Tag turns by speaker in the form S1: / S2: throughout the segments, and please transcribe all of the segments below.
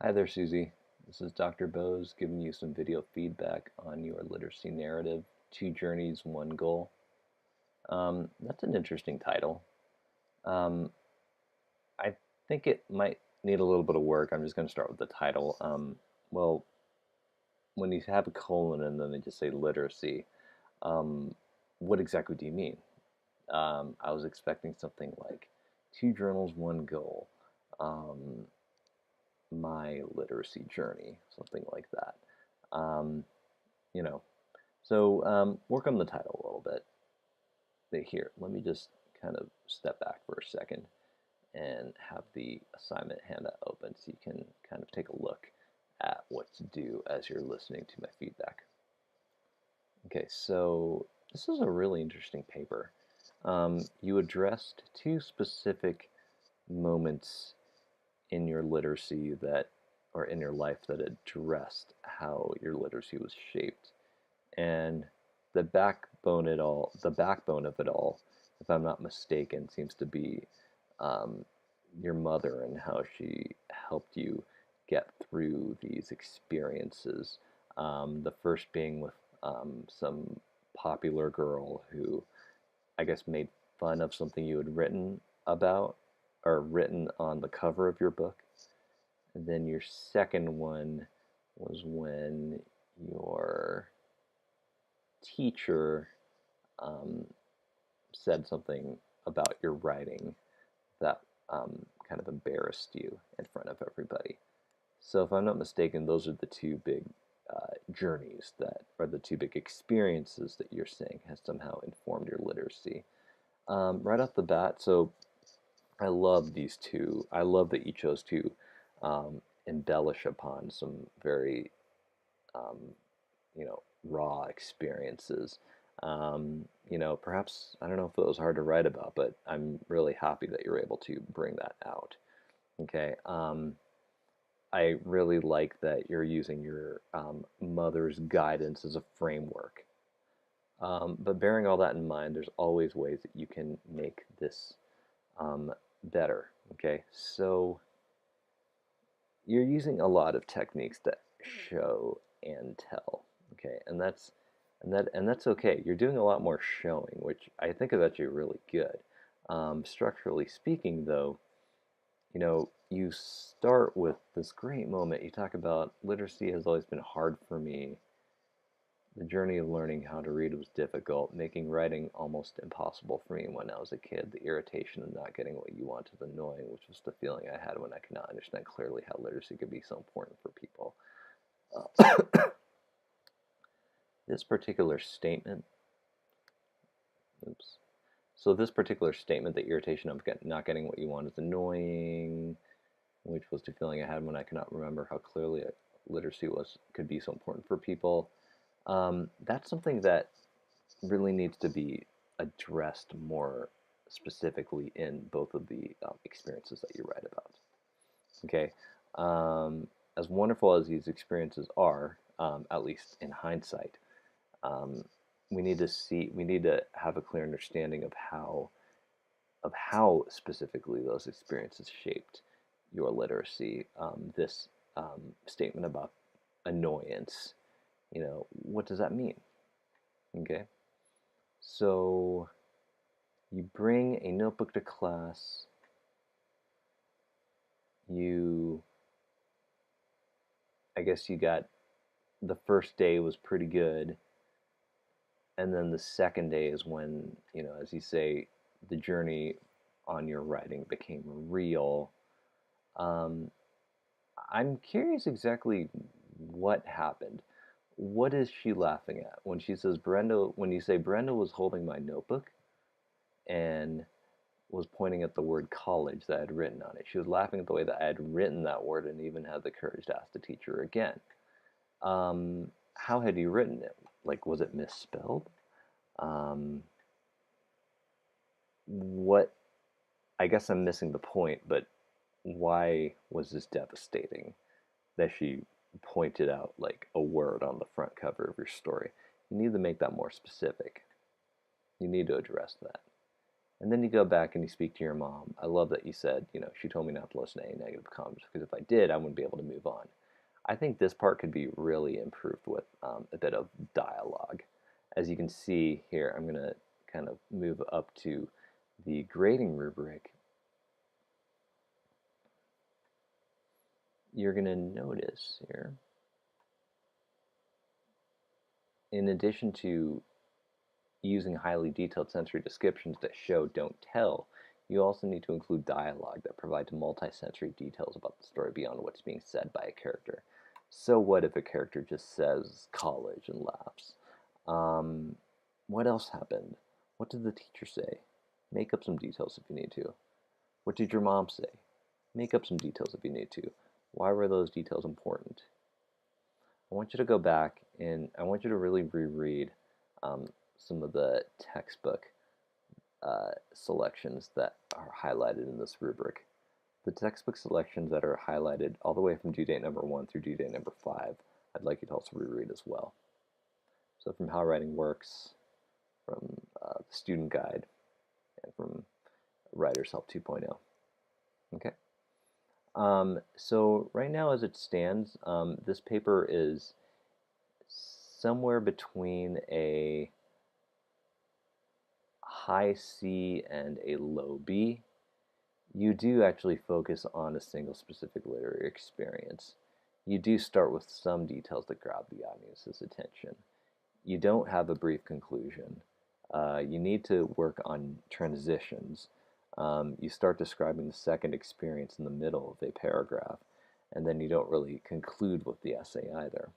S1: Hi there, Susie. This is Dr. Bose giving you some video feedback on your literacy narrative, Two Journeys, One Goal. That's an interesting title. Um, I think it might need a little bit of work. I'm just going to start with the title. Well, when you have a colon and then they just say literacy, um, what exactly do you mean? I was expecting something like two journals, one goal. Um, my literacy journey, something like that. Um, you know, so work on the title a little bit. Here, let me just kind of step back for a second and have the assignment handout open so you can kind of take a look at what to do as you're listening to my feedback. Okay, so this is a really interesting paper. You addressed two specific moments in your literacy that, or in your life that addressed how your literacy was shaped. And the backbone of it all, if I'm not mistaken, seems to be um, your mother and how she helped you get through these experiences. The first being with some popular girl who I guess made fun of something you had written about or written on the cover of your book. And then your second one was when your teacher um, said something about your writing that kind of embarrassed you in front of everybody. So, if I'm not mistaken, those are the two big journeys that are the two big experiences that you're saying has somehow informed your literacy. Right off the bat, so I love these two. I love that you chose to embellish upon some very um, raw experiences. Perhaps I don't know if it was hard to write about, but I'm really happy that you're able to bring that out. Okay. I really like that you're using your mother's guidance as a framework. But bearing all that in mind, there's always ways that you can make this better. Okay. So you're using a lot of techniques that show and tell. Okay, and that's okay. You're doing a lot more showing, which I think is actually really good. Structurally speaking, though, you start with this great moment. You talk about literacy has always been hard for me. The journey of learning how to read was difficult, making writing almost impossible for me when I was a kid. The irritation of not getting what you want is annoying, which was the feeling I had when I could not understand clearly how literacy could be so important for people. This particular statement, oops. So this particular statement, the irritation of not getting what you want is annoying, which was the feeling I had when I could not remember how clearly literacy could be so important for people. That's something that really needs to be addressed more specifically in both of the experiences that you write about. Okay, as wonderful as these experiences are, at least in hindsight, um, we need to have a clear understanding of how specifically those experiences shaped your literacy. This statement about annoyance, what does that mean? Okay, so you bring a notebook to class, you, I guess you got, the first day was pretty good, and then the second day is when, as you say, the journey on your writing became real. Um, I'm curious exactly what happened. What is she laughing at when she says Brenda? When you say Brenda was holding my notebook and was pointing at the word college that I had written on it, she was laughing at the way that I had written that word and even had the courage to ask the teacher again. How had you written it? Like, was it misspelled? Um, what? I guess I'm missing the point, but why was this devastating that she pointed out like a word on the front cover of your story? You need to make that more specific. You need to address that. And then you go back and you speak to your mom. I love that you said, she told me not to listen to any negative comments because if I did, I wouldn't be able to move on. I think this part could be really improved with a bit of dialogue. As you can see here, I'm going to kind of move up to the grading rubric. You're going to notice here, in addition to using highly detailed sensory descriptions that show, don't tell, you also need to include dialogue that provides multi-sensory details about the story beyond what's being said by a character. So what if a character just says college and laughs? What else happened? What did the teacher say? Make up some details if you need to. What did your mom say? Make up some details if you need to. Why were those details important? I want you to go back and I want you to really reread some of the textbook selections that are highlighted in this rubric. The textbook selections that are highlighted all the way from due date number 1 through due date number 5, I'd like you to also reread as well. So from How Writing Works, from the Student Guide, and from Writer's Help 2.0. Okay. So right now as it stands, this paper is somewhere between a high C and a low B. You do actually focus on a single specific literary experience. You do start with some details that grab the audience's attention. You don't have a brief conclusion. You need to work on transitions. You start describing the second experience in the middle of a paragraph, and then you don't really conclude with the essay either.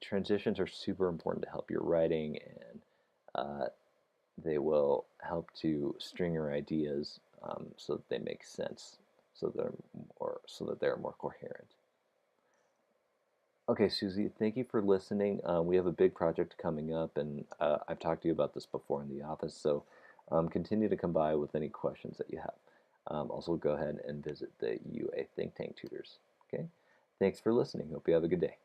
S1: Transitions are super important to help your writing, and they will help to string your ideas so that they make sense, so that they're more coherent. Okay, Susie, thank you for listening. We have a big project coming up, and I've talked to you about this before in the office, so continue to come by with any questions that you have. Also, go ahead and visit the UA Think Tank Tutors. Okay, thanks for listening. Hope you have a good day.